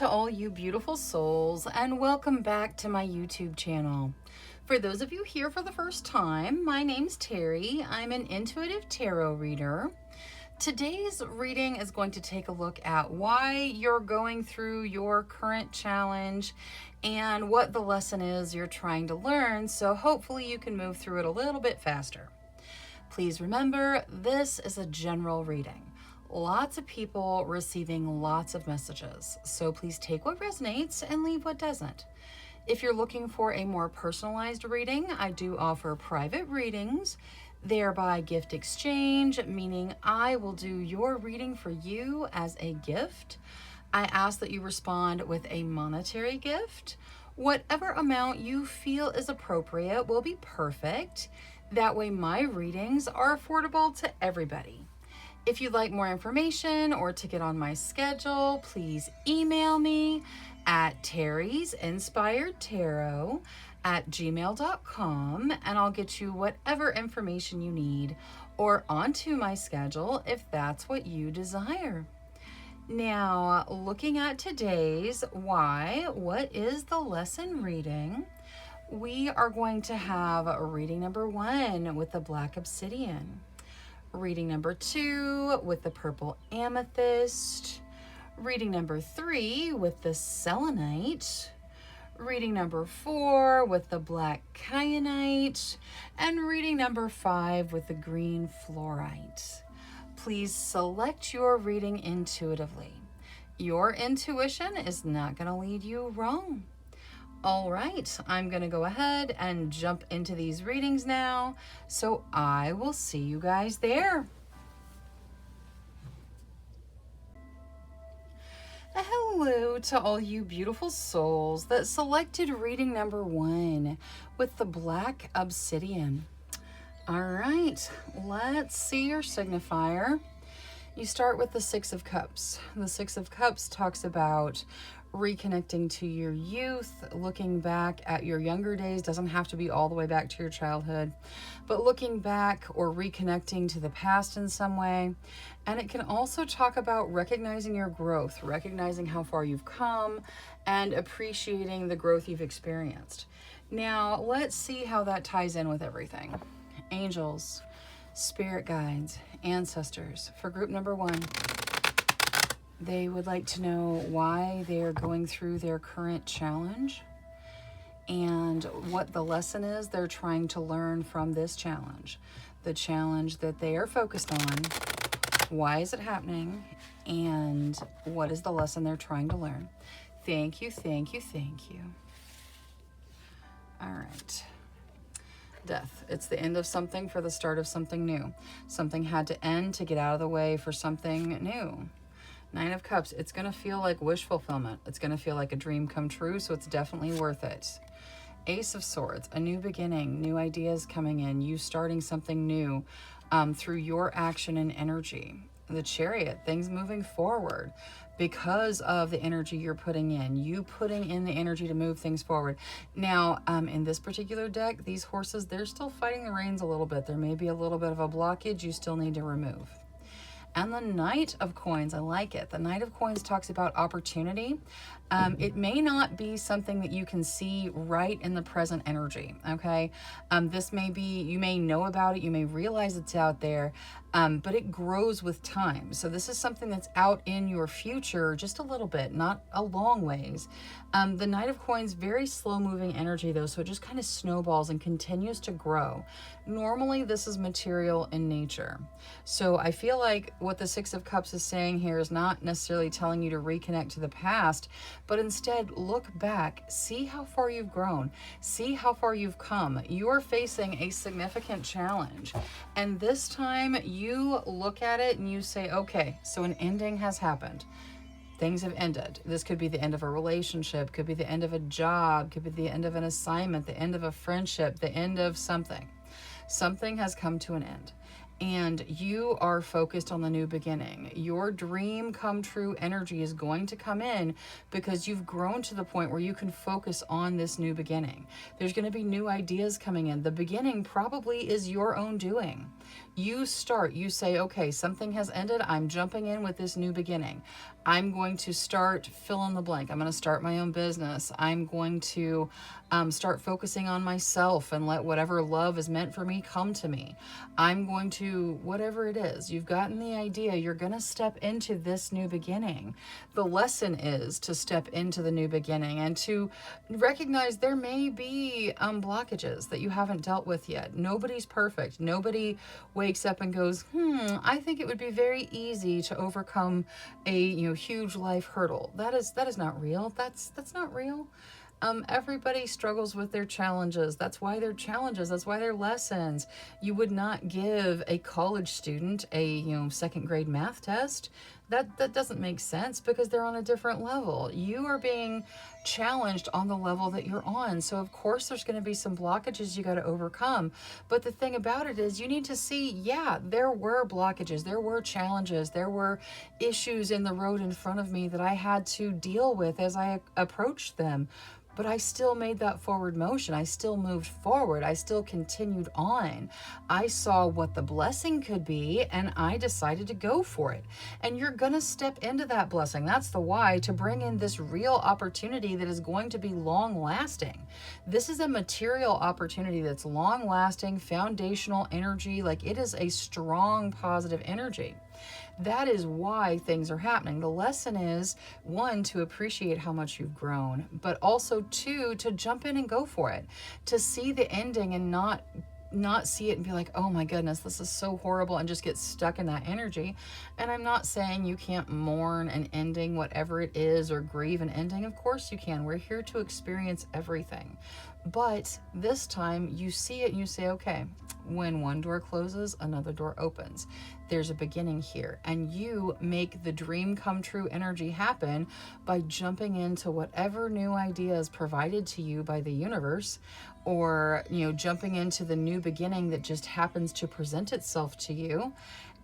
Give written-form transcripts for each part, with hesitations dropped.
to all you beautiful souls, and welcome back to my YouTube channel. For those of you here for the first time, my name's Cheri. I'm an intuitive tarot reader. Today's reading is going to take a look at why you're going through your current challenge and what the lesson is you're trying to learn, so hopefully you can move through it a little bit faster. Please remember, this is a general reading. Lots of people receiving lots of messages, so please take what resonates and leave what doesn't. If you're looking for a more personalized reading, I do offer private readings, thereby gift exchange, meaning I will do your reading for you as a gift. I ask that you respond with a monetary gift. Whatever amount you feel is appropriate will be perfect. That way my readings are affordable to everybody. If you'd like more information or to get on my schedule, please email me at terrysinspiredtarot@gmail.com and I'll get you whatever information you need or onto my schedule if that's what you desire. Now, looking at today's what is the lesson reading? We are going to have reading number 1 with the black obsidian. Reading number 2 with the purple amethyst. Reading number 3 with the selenite. Reading number 4 with the black kyanite. And reading number 5 with the green fluorite. Please select your reading intuitively. Your intuition is not going to lead you wrong. All right, I'm going to go ahead and jump into these readings now, so I will see you guys there. Hello to all you beautiful souls that selected reading number 1 with the black obsidian. All right, let's see your signifier. You start with the 6 of Cups. The 6 of Cups talks about reconnecting to your youth, looking back at your younger days. Doesn't have to be all the way back to your childhood, but looking back or reconnecting to the past in some way. And it can also talk about recognizing your growth, recognizing how far you've come, and appreciating the growth you've experienced. Now, let's see how that ties in with everything. Angels, spirit guides, ancestors. For group number 1, they would like to know why they're going through their current challenge and what the lesson is they're trying to learn from this challenge. The challenge that they are focused on, why is it happening, and what is the lesson they're trying to learn. Thank you, thank you, thank you. All right. Death. It's the end of something for the start of something new. Something had to end to get out of the way for something new. 9 of Cups, it's going to feel like wish fulfillment. It's going to feel like a dream come true, so it's definitely worth it. Ace of Swords, a new beginning, new ideas coming in, you starting something new through your action and energy. The Chariot, things moving forward because of the energy you're putting in. You putting in the energy to move things forward. Now, in this particular deck, these horses, they're still fighting the reins a little bit. There may be a little bit of a blockage you still need to remove. And the Knight of Coins, I like it. The Knight of Coins talks about opportunity. It may not be something that you can see right in the present energy, okay? This may be, you may know about it, you may realize it's out there, but it grows with time. So this is something that's out in your future just a little bit, not a long ways. The Knight of Coins, very slow-moving energy though, so it just kind of snowballs and continues to grow. Normally, this is material in nature. So I feel like what the 6 of Cups is saying here is not necessarily telling you to reconnect to the past, but instead look back, see how far you've grown, see how far you've come. You're facing a significant challenge. And this time you look at it and you say, okay, so an ending has happened. Things have ended. This could be the end of a relationship, could be the end of a job, could be the end of an assignment, the end of a friendship, the end of something. Something has come to an end. And you are focused on the new beginning. Your dream come true energy is going to come in because you've grown to the point where you can focus on this new beginning. There's going to be new ideas coming in. The beginning probably is your own doing. You start, you say, okay, something has ended. I'm jumping in with this new beginning. I'm going to start fill in the blank. I'm going to start my own business. I'm going to start focusing on myself and let whatever love is meant for me come to me. I'm going to, whatever it is, you've gotten the idea. You're going to step into this new beginning. The lesson is to step into the new beginning and to recognize there may be blockages that you haven't dealt with yet. Nobody's perfect. Nobody wakes up and goes, I think it would be very easy to overcome a huge life hurdle. That is not real. That's not real. Everybody struggles with their challenges. That's why they're challenges. That's why they're lessons. You would not give a college student a second grade math test. That doesn't make sense because they're on a different level. You are being challenged on the level that you're on. So of course there's going to be some blockages you got to overcome. But the thing about it is you need to see, yeah, there were blockages, there were challenges, there were issues in the road in front of me that I had to deal with as I approached them. But I still made that forward motion. I still moved forward. I still continued on. I saw what the blessing could be and I decided to go for it. And you're going to step into that blessing. That's the why, to bring in this real opportunity that is going to be long lasting. This is a material opportunity that's long lasting, foundational energy. Like, it is a strong, positive energy. That is why things are happening. The lesson is, one, to appreciate how much you've grown, but also two, to jump in and go for it, to see the ending and not see it and be like, oh my goodness, this is so horrible, and just get stuck in that energy. And I'm not saying you can't mourn an ending, whatever it is, or grieve an ending. Of course you can. We're here to experience everything. But this time you see it and you say, okay, when one door closes, another door opens. There's a beginning here. And you make the dream come true energy happen by jumping into whatever new idea is provided to you by the universe, or, jumping into the new beginning that just happens to present itself to you,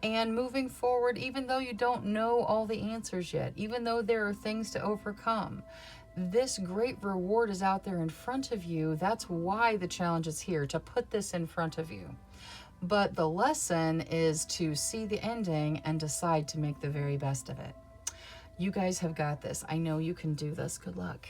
and moving forward, even though you don't know all the answers yet, even though there are things to overcome. This great reward is out there in front of you. That's why the challenge is here, to put this in front of you. But the lesson is to see the ending and decide to make the very best of it. You guys have got this. I know you can do this. Good luck.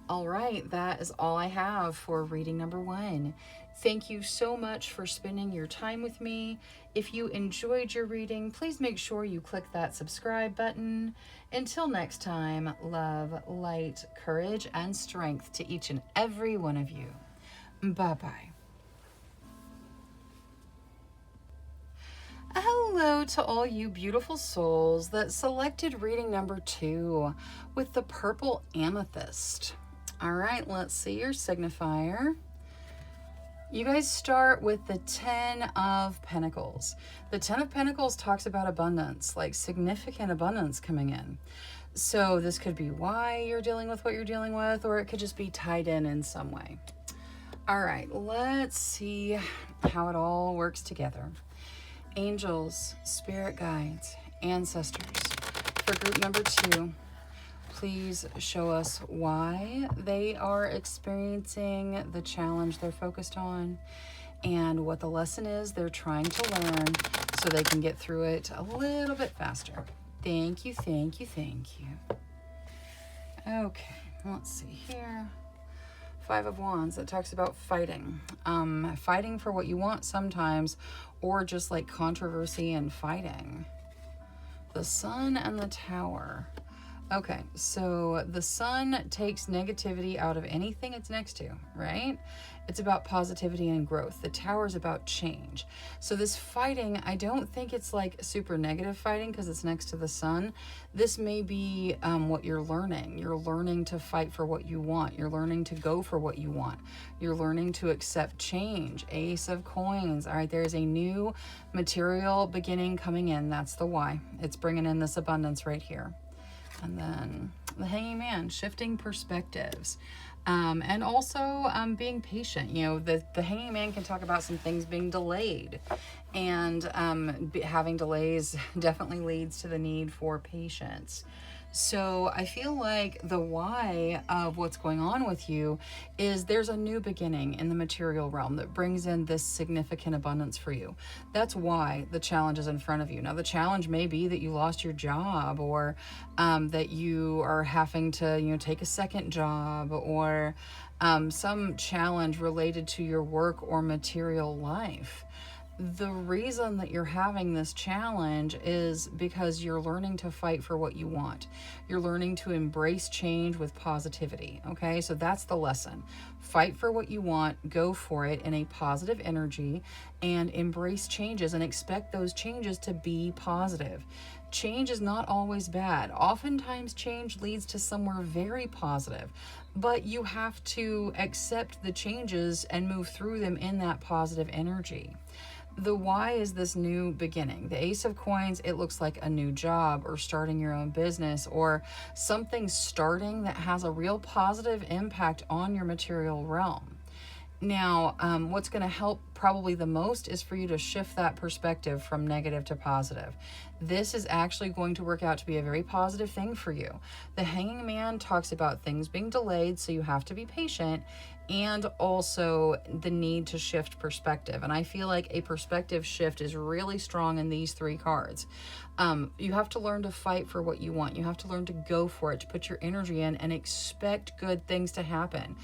All right, that is all I have for reading number 1. Thank you so much for spending your time with me. If you enjoyed your reading, please make sure you click that subscribe button. Until next time, love, light, courage, and strength to each and every one of you. Bye-bye. Hello to all you beautiful souls that selected reading number 2 with the purple amethyst. All right, let's see your signifier. You guys start with the 10 of Pentacles. The 10 of Pentacles talks about abundance, like significant abundance coming in. So this could be why you're dealing with what you're dealing with, or it could just be tied in some way. All right, let's see how it all works together. Angels, spirit guides, ancestors, for group number 2, please show us why they are experiencing the challenge they're focused on and what the lesson is they're trying to learn so they can get through it a little bit faster. Thank you, thank you, thank you. Okay, let's see here. 5 of Wands, that talks about fighting. Fighting for what you want sometimes, or just like controversy and fighting. The Sun and the Tower. Okay, so the Sun takes negativity out of anything it's next to, right? It's about positivity and growth. The Tower is about change. So this fighting, I don't think it's like super negative fighting because it's next to the Sun. This may be what you're learning. You're learning to fight for what you want. You're learning to go for what you want. You're learning to accept change. Ace of Coins. All right, there's a new material beginning coming in. That's the why. It's bringing in this abundance right here. And then the Hanging Man, shifting perspectives. And also being patient. The Hanging Man can talk about some things being delayed. And having delays definitely leads to the need for patience. So I feel like the why of what's going on with you is there's a new beginning in the material realm that brings in this significant abundance for you. That's why the challenge is in front of you. Now, the challenge may be that you lost your job, or that you are having to, take a second job, or some challenge related to your work or material life. The reason that you're having this challenge is because you're learning to fight for what you want. You're learning to embrace change with positivity. Okay, so that's the lesson. Fight for what you want, go for it in a positive energy, and embrace changes and expect those changes to be positive. Change is not always bad. Oftentimes, change leads to somewhere very positive, but you have to accept the changes and move through them in that positive energy. The why is this new beginning. The Ace of Coins, it looks like a new job or starting your own business or something starting that has a real positive impact on your material realm. Now, what's going to help probably the most is for you to shift that perspective from negative to positive. This is actually going to work out to be a very positive thing for you. The Hanging Man talks about things being delayed, so you have to be patient, and also the need to shift perspective. And I feel like a perspective shift is really strong in these three cards. You have to learn to fight for what you want. You have to learn to go for it, to put your energy in and expect good things to happen.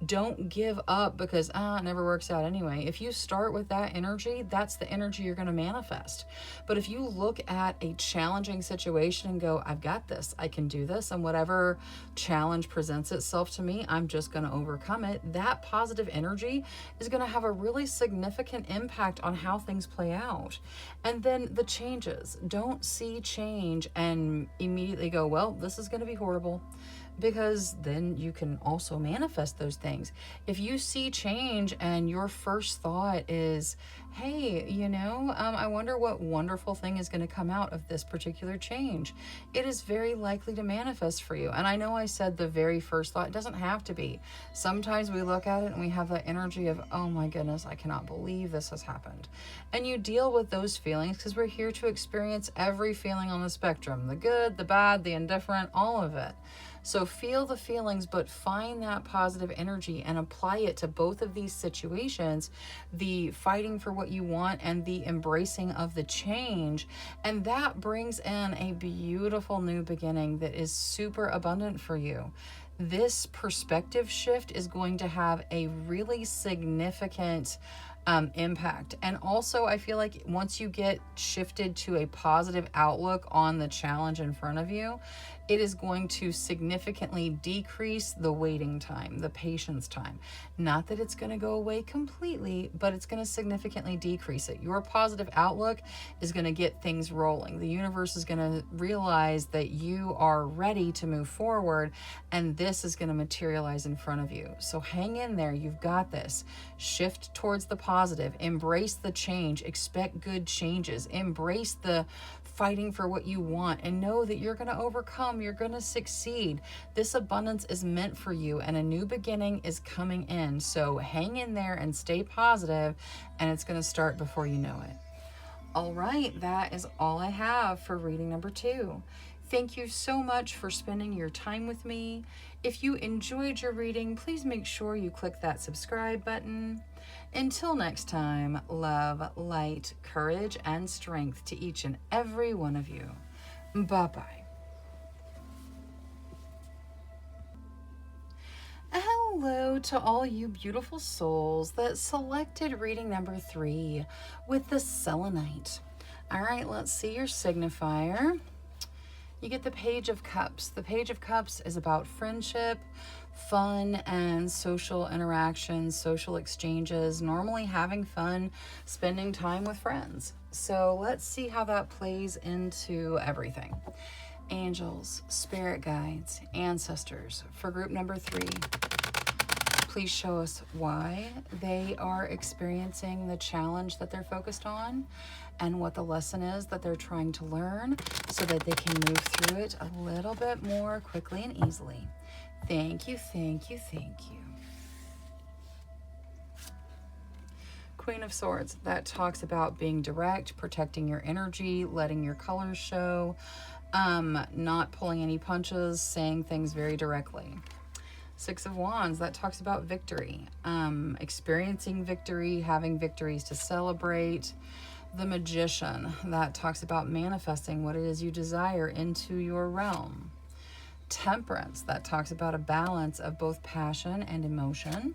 Don't give up because, it never works out anyway. If you start with that energy, that's the energy you're going to manifest. But if you look at a challenging situation and go, I've got this, I can do this, and whatever challenge presents itself to me, I'm just going to overcome it. That positive energy is going to have a really significant impact on how things play out. And then the changes. Don't see change and immediately go, well, this is going to be horrible, because then you can also manifest those things. If you see change and your first thought is, hey, I wonder what wonderful thing is going to come out of this particular change, it is very likely to manifest for you. And I know I said the very first thought, it doesn't have to be. Sometimes we look at it and we have that energy of, oh my goodness, I cannot believe this has happened. And you deal with those feelings because we're here to experience every feeling on the spectrum, the good, the bad, the indifferent, all of it. So feel the feelings, but find that positive energy and apply it to both of these situations, the fighting for what you want and the embracing of the change. And that brings in a beautiful new beginning that is super abundant for you. This perspective shift is going to have a really significant impact. And also, I feel like once you get shifted to a positive outlook on the challenge in front of you, it is going to significantly decrease the waiting time, the patience time. Not that it's going to go away completely, but it's going to significantly decrease it. Your positive outlook is going to get things rolling. The universe is going to realize that you are ready to move forward, and this is going to materialize in front of you. So hang in there. You've got this. Shift towards the positive. Embrace the change. Expect good changes. Embrace the fighting for what you want, and know that you're going to overcome. You're going to succeed. This abundance is meant for you, and a new beginning is coming in. So hang in there and stay positive, and it's going to start before you know it. All right, that is all I have for reading number 2. Thank you so much for spending your time with me. If you enjoyed your reading, please make sure you click that subscribe button. Until next time, love, light, courage, and strength to each and every one of you. Bye-bye. Hello to all you beautiful souls that selected reading number 3 with the selenite. All right, let's see your signifier. You get the Page of Cups. The Page of Cups is about friendship, fun, and social interactions, social exchanges, normally having fun, spending time with friends. So let's see how that plays into everything. Angels, spirit guides, ancestors for group number 3. Please show us why they are experiencing the challenge that they're focused on and what the lesson is that they're trying to learn so that they can move through it a little bit more quickly and easily. Thank you, thank you, thank you. Queen of Swords, that talks about being direct, protecting your energy, letting your colors show, Not pulling any punches, saying things very directly. Six of Wands, that talks about victory, experiencing victory, having victories to celebrate. The Magician, that talks about manifesting what it is you desire into your realm. Temperance, that talks about a balance of both passion and emotion.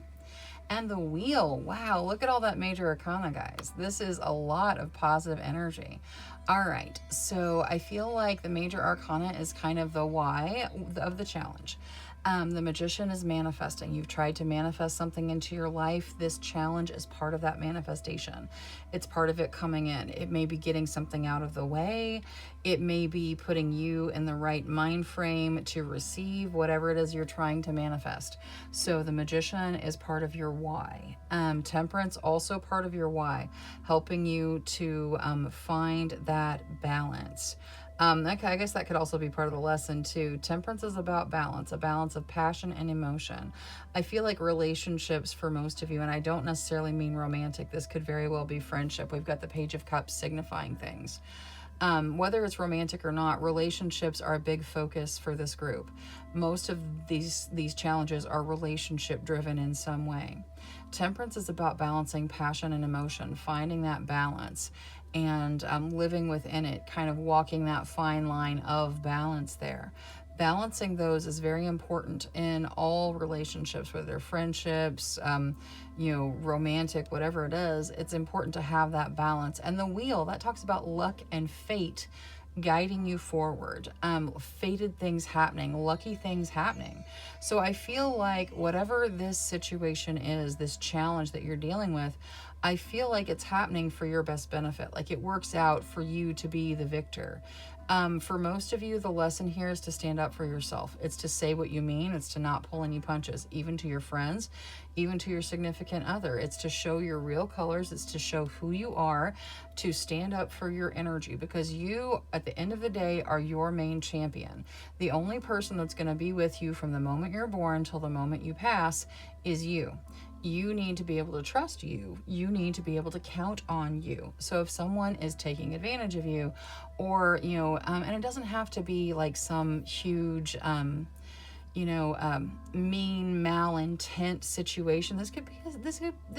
And the Wheel, wow, look at all that major arcana, guys. This is a lot of positive energy. All right, so I feel like the major arcana is kind of the why of the challenge. The Magician is manifesting. You've tried to manifest something into your life. This challenge is part of that manifestation. It's part of it coming in. It may be getting something out of the way. It may be putting you in the right mind frame to receive whatever it is you're trying to manifest. So the Magician is part of your why. Temperance, also part of your why, helping you to find that balance. I guess that could also be part of the lesson too. Temperance is about balance, a balance of passion and emotion. I feel like relationships for most of you, and I don't necessarily mean romantic, this could very well be friendship. We've got the Page of Cups signifying things. Whether it's romantic or not, relationships are a big focus for this group. Most of these challenges are relationship driven in some way. Temperance is about balancing passion and emotion, finding that balance, and living within it, kind of walking that fine line of balance there. Balancing those is very important in all relationships, whether they're friendships, romantic, whatever it is. It's important to have that balance. And the Wheel, that talks about luck and fate guiding you forward, fated things happening, lucky things happening. So I feel like whatever this situation is, this challenge that you're dealing with, I feel like it's happening for your best benefit. Like it works out for you to be the victor. For most of you, the lesson here is to stand up for yourself. It's to say what you mean. It's to not pull any punches, even to your friends, even to your significant other. It's to show your real colors. It's to show who you are, to stand up for your energy, because you, at the end of the day, are your main champion. The only person that's going to be with you from the moment you're born till the moment you pass is you. You need to be able to trust you. You need to be able to count on you. So if someone is taking advantage of you, or, and it doesn't have to be like some huge, mean, malintent situation. This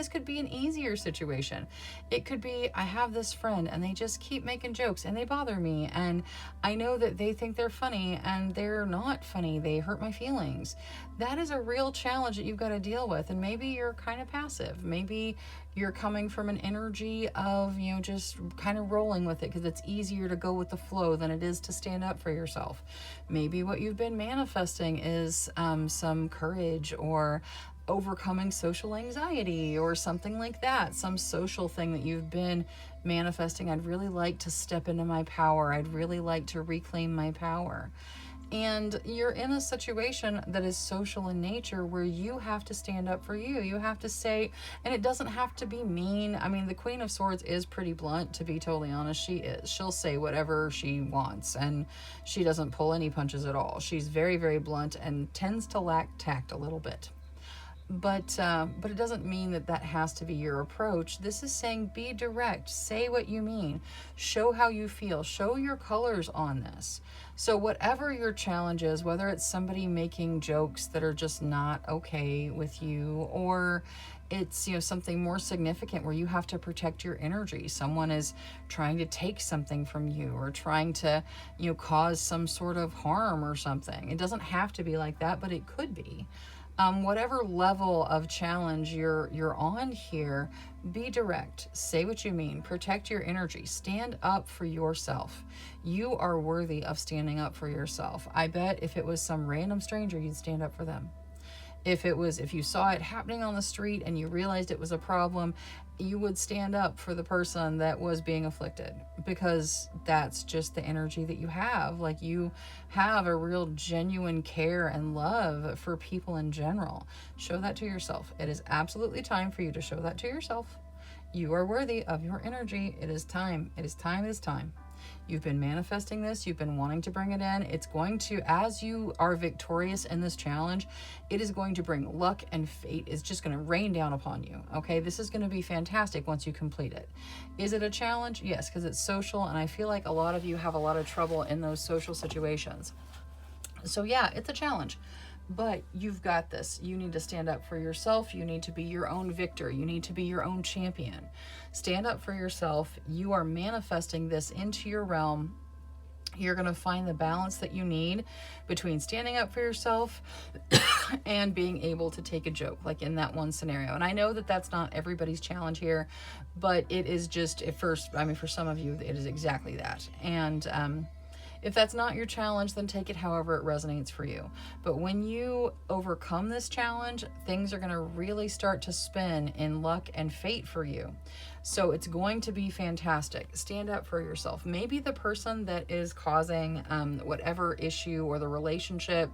could be an easier situation. It could be, I have this friend and they just keep making jokes and they bother me, and I know that they think they're funny and they're not funny. They hurt my feelings. That is a real challenge that you've got to deal with. And maybe you're kind of passive. Maybe you're coming from an energy of, just kind of rolling with it because it's easier to go with the flow than it is to stand up for yourself. Maybe what you've been manifesting is some courage, or overcoming social anxiety, or something like that. Some social thing that you've been manifesting. I'd really like to step into my power. I'd really like to reclaim my power. And you're in a situation that is social in nature where you have to stand up for you. You have to say, and it doesn't have to be mean. I mean, the Queen of Swords is pretty blunt, to be totally honest. She is. She'll say whatever she wants, and she doesn't pull any punches at all. She's very, very blunt and tends to lack tact a little bit. But it doesn't mean that has to be your approach. This is saying be direct, say what you mean, show how you feel, show your colors on this. So whatever your challenge is, whether it's somebody making jokes that are just not okay with you, or it's something more significant where you have to protect your energy. Someone is trying to take something from you, or trying to cause some sort of harm or something. It doesn't have to be like that, but it could be. Whatever level of challenge you're on here, be direct, say what you mean, protect your energy, stand up for yourself. You are worthy of standing up for yourself. I bet if it was some random stranger, you'd stand up for them. If you saw it happening on the street and you realized it was a problem, you would stand up for the person that was being afflicted, because that's just the energy that you have. Like, you have a real genuine care and love for people in general. Show that to yourself. It is absolutely time for you to show that to yourself. You are worthy of your energy. It is time. It is time. It is time. You've been manifesting this. You've been wanting to bring it in. It's going to, as you are victorious in this challenge, it is going to bring luck, and fate is just going to rain down upon you. Okay, this is going to be fantastic once you complete it. Is it a challenge? Yes, because it's social, and I feel like a lot of you have a lot of trouble in those social situations. So yeah, it's a challenge, but you've got this. You need to stand up for yourself. You need to be your own victor. You need to be your own champion. Stand up for yourself. You are manifesting this into your realm. You're going to find the balance that you need between standing up for yourself and being able to take a joke, like in that one scenario. And I know that that's not everybody's challenge here, but it is just at first, I mean, for some of you, it is exactly that. And if that's not your challenge, then take it however it resonates for you. But when you overcome this challenge, things are going to really start to spin in luck and fate for you. So it's going to be fantastic. Stand up for yourself. Maybe the person that is causing whatever issue, or the relationship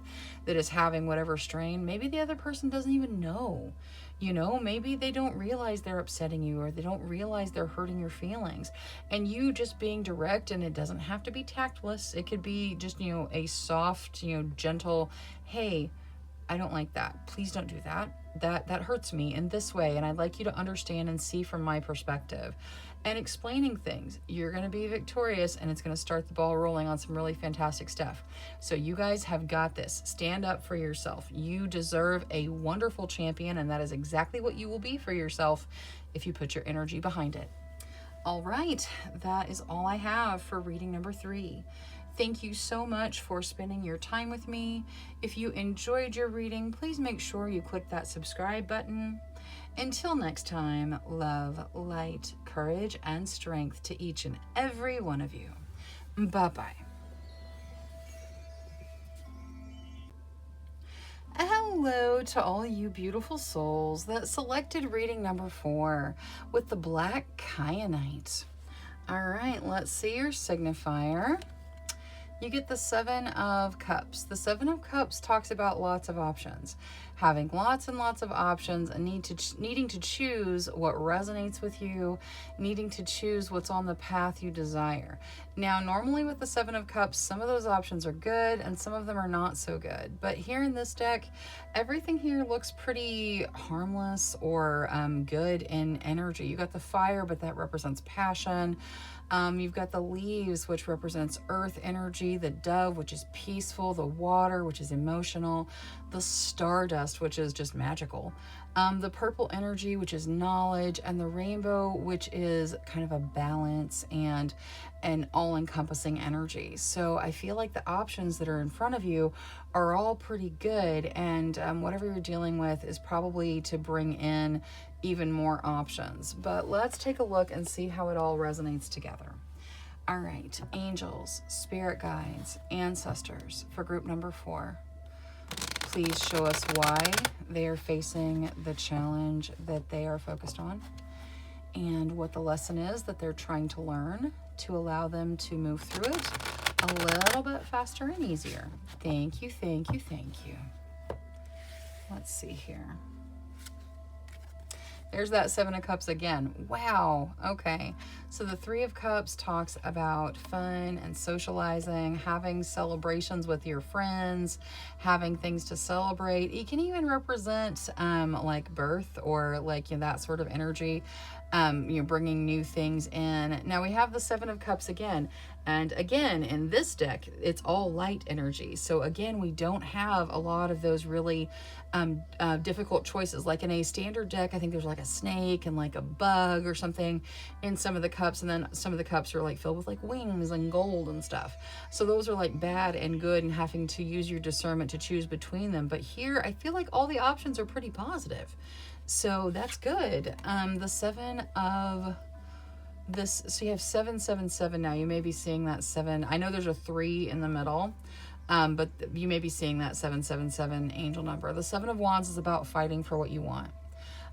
that is having whatever strain, maybe the other person doesn't even know. You know, maybe they don't realize they're upsetting you, or they don't realize they're hurting your feelings. And you just being direct, and it doesn't have to be tactless. It could be just, you know, a soft, you know, gentle, hey, I don't like that. Please don't do that. That hurts me in this way, and I'd like you to understand and see from my perspective. And explaining things. You're going to be victorious, and it's going to start the ball rolling on some really fantastic stuff. So you guys have got this. Stand up for yourself. You deserve a wonderful champion, and that is exactly what you will be for yourself if you put your energy behind it. All right, that is all I have for reading number 3. Thank you so much for spending your time with me. If you enjoyed your reading, please make sure you click that subscribe button. Until next time, love, light, courage, and strength to each and every one of you. Bye-bye. Hello to all you beautiful souls that selected reading number 4 with the Black Kyanite. All right, let's see your signifier. You get the 7 of Cups. The 7 of Cups talks about lots of options. Having lots and lots of options, and needing to choose what resonates with you, needing to choose what's on the path you desire. Now, normally with the 7 of Cups, some of those options are good and some of them are not so good. But here in this deck, everything here looks pretty harmless or good in energy. You got the Fire, but that represents passion. You've got the Leaves, which represents earth energy, the Dove, which is peaceful, the Water, which is emotional, the Stardust, which is just magical, the Purple energy, which is knowledge, and the Rainbow, which is kind of a balance and an all-encompassing energy. So I feel like the options that are in front of you are all pretty good, and whatever you're dealing with is probably to bring in even more options. But let's take a look and see how it all resonates together. All right, angels, spirit guides, ancestors for group number 4. Please show us why they are facing the challenge that they are focused on, and what the lesson is that they're trying to learn to allow them to move through it a little bit faster and easier. Thank you, thank you, thank you. Let's see here. There's that 7 of Cups again. Wow. Okay. So the 3 of Cups talks about fun and socializing, having celebrations with your friends, having things to celebrate. It can even represent like birth, or like, you know, that sort of energy. You know, bringing new things in. Now we have the 7 of Cups again. And again, in this deck, it's all light energy. So again, we don't have a lot of those really difficult choices. Like in a standard deck, I think there's like a snake and like a bug or something in some of the cups. And then some of the cups are like filled with like wings and gold and stuff. So those are like bad and good, and having to use your discernment to choose between them. But here, I feel like all the options are pretty positive. So that's good. The 7 of this, so you have 777 now. You may be seeing that 7. I know there's a 3 in the middle, but you may be seeing that 777 angel number. The 7 of Wands is about fighting for what you want.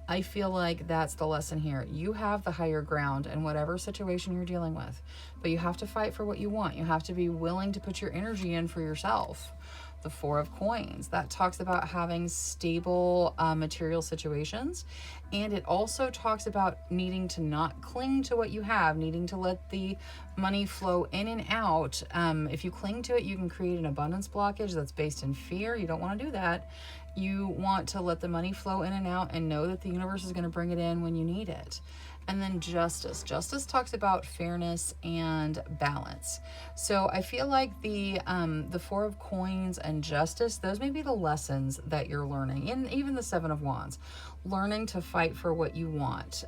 I feel like that's the lesson here. You have the higher ground in whatever situation you're dealing with, but you have to fight for what you want. You have to be willing to put your energy in for yourself, The Four of Coins, that talks about having stable material situations. And it also talks about needing to not cling to what you have, needing to let the money flow in and out. If you cling to it, you can create an abundance blockage that's based in fear. You don't want to do that. You want to let the money flow in and out and know that the universe is going to bring it in when you need it. And then justice. Justice talks about fairness and balance. So I feel like the Four of Coins and justice, those may be the lessons that you're learning. And even the Seven of Wands, learning to fight for what you want,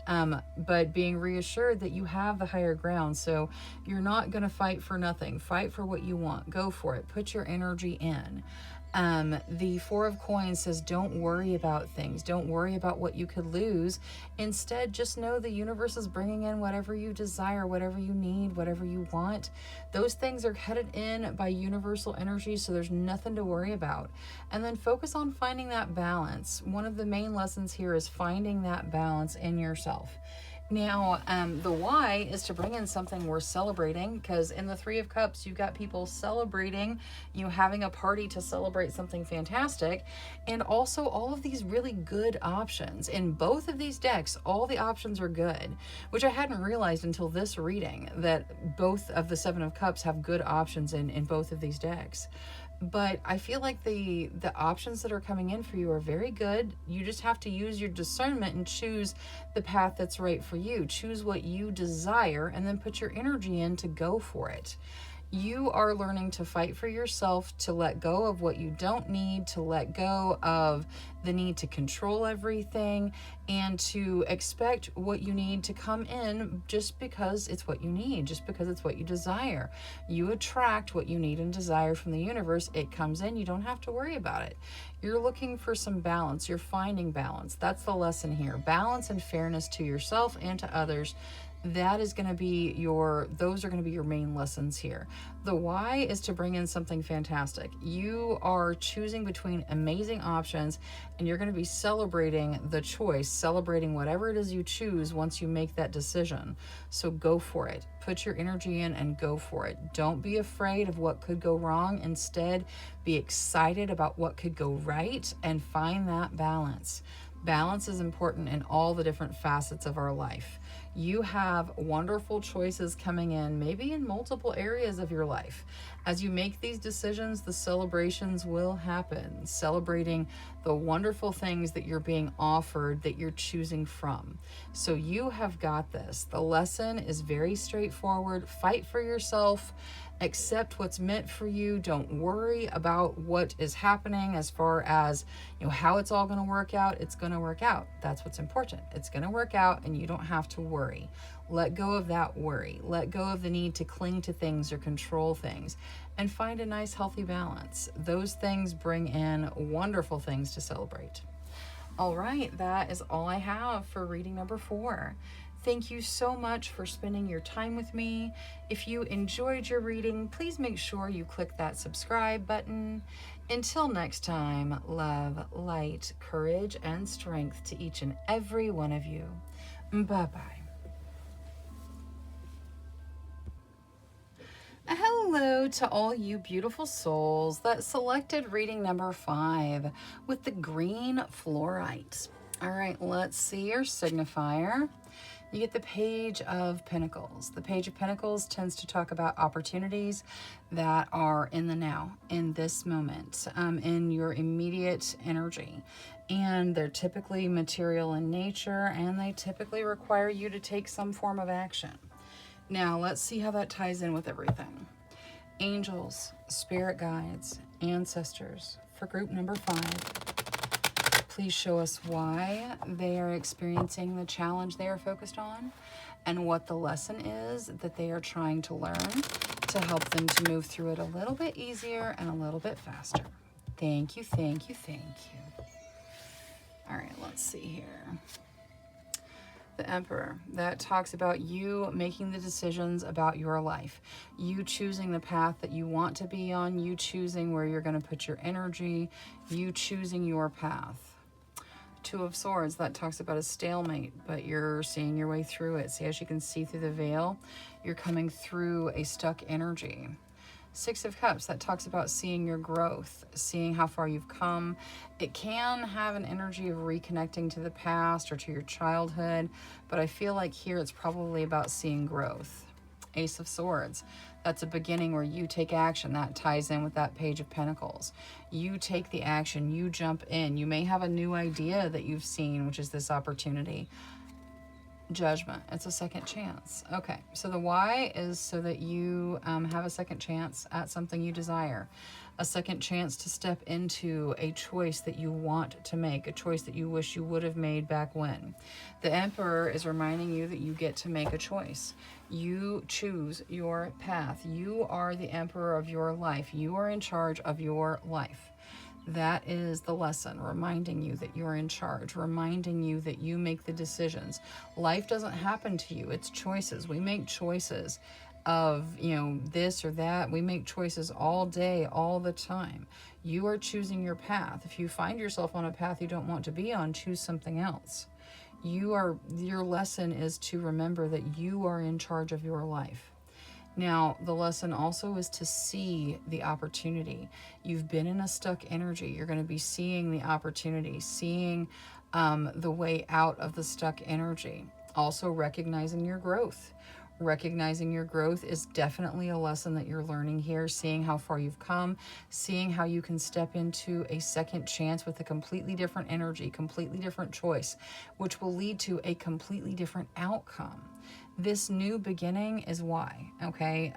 but being reassured that you have the higher ground. So you're not going to fight for nothing. Fight for what you want. Go for it. Put your energy in. The Four of Coins says, don't worry about things. Don't worry about what you could lose. Instead, just know the universe is bringing in whatever you desire, whatever you need, whatever you want. Those things are headed in by universal energy, so there's nothing to worry about. And then focus on finding that balance. One of the main lessons here is finding that balance in yourself. Now, the why is to bring in something worth celebrating, because in the Three of Cups, you've got people celebrating, having a party to celebrate something fantastic, and also all of these really good options. In both of these decks, all the options are good, which I hadn't realized until this reading, that both of the Seven of Cups have good options in both of these decks. But I feel like the options that are coming in for you are very good. You just have to use your discernment and choose the path that's right for you. Choose what you desire and then put your energy in to go for it. You are learning to fight for yourself, to let go of what you don't need, to let go of the need to control everything, and to expect what you need to come in just because it's what you need, just because it's what you desire. You attract what you need and desire from the universe. It comes in. You don't have to worry about it. You're looking for some balance. You're finding balance. That's the lesson here. Balance and fairness to yourself and to others. That is going to be those are going to be your main lessons here. The why is to bring in something fantastic. You are choosing between amazing options, and you're going to be celebrating the choice, celebrating whatever it is you choose once you make that decision. So go for it. Put your energy in and go for it. Don't be afraid of what could go wrong. Instead, be excited about what could go right and find that balance. Balance is important in all the different facets of our life. You have wonderful choices coming in, maybe in multiple areas of your life. As you make these decisions, the celebrations will happen, celebrating the wonderful things that you're being offered, that you're choosing from. So you have got this. The lesson is very straightforward. Fight for yourself. Accept what's meant for you. Don't worry about what is happening as far as how it's all going to work out. It's going to work out. That's what's important. It's going to work out, and you don't have to worry. Let go of that worry. Let go of the need to cling to things or control things, and find a nice healthy balance. Those things bring in wonderful things to celebrate. All right, that is all I have for reading number 4. Thank you so much for spending your time with me. If you enjoyed your reading, please make sure you click that subscribe button. Until next time, love, light, courage, and strength to each and every one of you. Bye-bye. Hello to all you beautiful souls that selected reading number 5 with the green fluorite. All right, let's see your signifier. You get the Page of Pentacles. The Page of Pentacles tends to talk about opportunities that are in the now, in this moment, in your immediate energy. And they're typically material in nature, and they typically require you to take some form of action. Now, let's see how that ties in with everything. Angels, spirit guides, ancestors, for group number 5. Please show us why they are experiencing the challenge they are focused on, and what the lesson is that they are trying to learn to help them to move through it a little bit easier and a little bit faster. Thank you, thank you, thank you. All right, let's see here. The Emperor, that talks about you making the decisions about your life, you choosing the path that you want to be on, you choosing where you're going to put your energy, you choosing your path. Two of Swords, that talks about a stalemate, but you're seeing your way through it. See, as you can see through the veil, you're coming through a stuck energy. Six of Cups, that talks about seeing your growth, seeing how far you've come. It can have an energy of reconnecting to the past or to your childhood, but I feel like here it's probably about seeing growth. Ace of Swords, that's a beginning where you take action. That ties in with that Page of Pentacles. You take the action, you jump in. You may have a new idea that you've seen, which is this opportunity. Judgment, it's a second chance. Okay, so the why is so that you have a second chance at something you desire, a second chance to step into a choice that you want to make, a choice that you wish you would have made back when. The Emperor is reminding you that you get to make a choice. You choose your path. You are the emperor of your life. You are in charge of your life. That is the lesson, reminding you that you're in charge, reminding you that you make the decisions. Life doesn't happen to you. It's choices. We make choices of, this or that. We make choices all day, all the time. You are choosing your path. If you find yourself on a path you don't want to be on, choose something else. Your lesson is to remember that you are in charge of your life. Now, the lesson also is to see the opportunity. You've been in a stuck energy. You're going to be seeing the opportunity, seeing the way out of the stuck energy. Also recognizing your growth. Recognizing your growth is definitely a lesson that you're learning here, seeing how far you've come, seeing how you can step into a second chance with a completely different energy, completely different choice, which will lead to a completely different outcome. This new beginning is why, okay?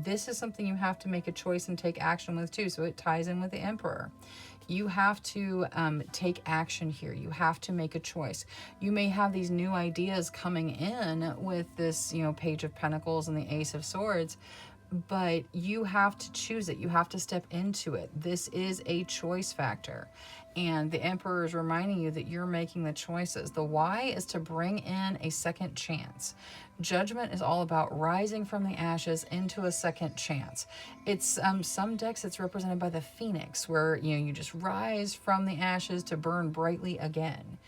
This is something you have to make a choice and take action with too, so it ties in with the Emperor. You have to take action here. You have to make a choice. You may have these new ideas coming in with this, Page of Pentacles and the Ace of Swords, but you have to choose it. You have to step into it. This is a choice factor. And the Emperor is reminding you that you're making the choices. The why is to bring in a second chance. Judgment is all about rising from the ashes into a second chance. It's some decks it's represented by the phoenix, where you just rise from the ashes to burn brightly again.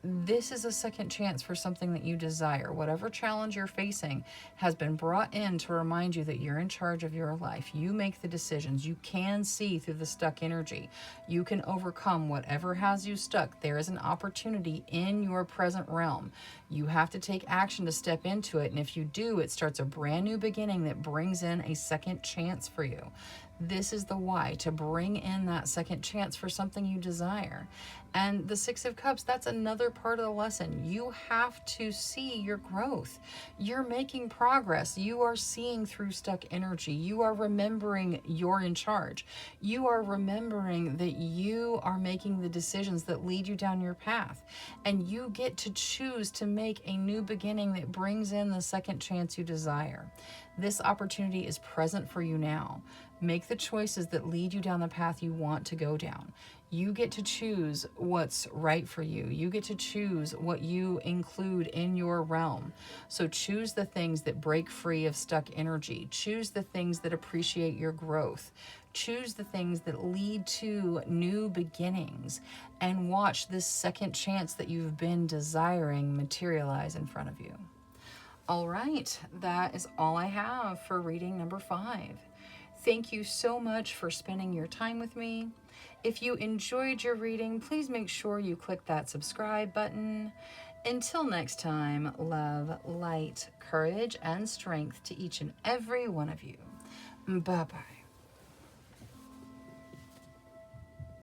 This is a second chance for something that you desire. Whatever challenge you're facing has been brought in to remind you that you're in charge of your life. You make the decisions. You can see through the stuck energy. You can overcome whatever has you stuck. There is an opportunity in your present realm. You have to take action to step into it. And if you do, it starts a brand new beginning that brings in a second chance for you. This is the why, to bring in that second chance for something you desire. And the Six of Cups, that's another part of the lesson. You have to see your growth. You're making progress. You are seeing through stuck energy. You are remembering you're in charge. You are remembering that you are making the decisions that lead you down your path. And you get to choose to make a new beginning that brings in the second chance you desire. This opportunity is present for you now. Make the choices that lead you down the path you want to go down. You get to choose what's right for you. You get to choose what you include in your realm. So choose the things that break free of stuck energy. Choose the things that appreciate your growth. Choose the things that lead to new beginnings, and watch this second chance that you've been desiring materialize in front of you. All right, that is all I have for reading number 5. Thank you so much for spending your time with me. If you enjoyed your reading, please make sure you click that subscribe button. Until next time, love, light, courage, and strength to each and every one of you. Bye-bye.